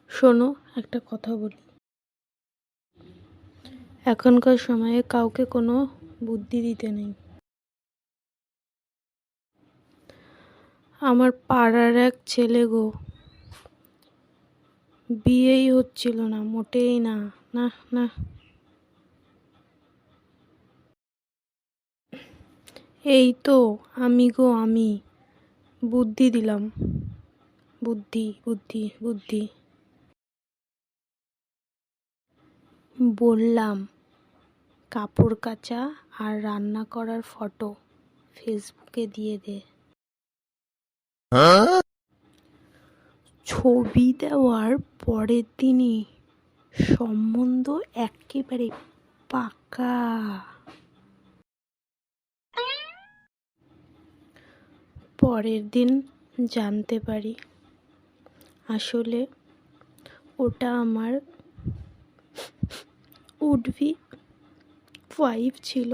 শোনো, একটা কথা বলি। এখনকার সময়ে কাউকে কোনো বুদ্ধি দিতে নেই। আমার পাড়ার এক ছেলে গো, বিয়েই হচ্ছিল না, মোটেই না, না না। এই তো আমি গো, আমি বুদ্ধি দিলাম। বুদ্ধি বুদ্ধি বুদ্ধি বললাম, কাপড় কাচা আর রান্না করার ফটো ফেসবুকে দিয়ে দে। ছবি দেওয়ার পরের দিনই সম্বন্ধ একেবারে পাকা। পরের দিন জানতে পারি আসলে ওটা আমার উড বি ওয়াইফ ছিল।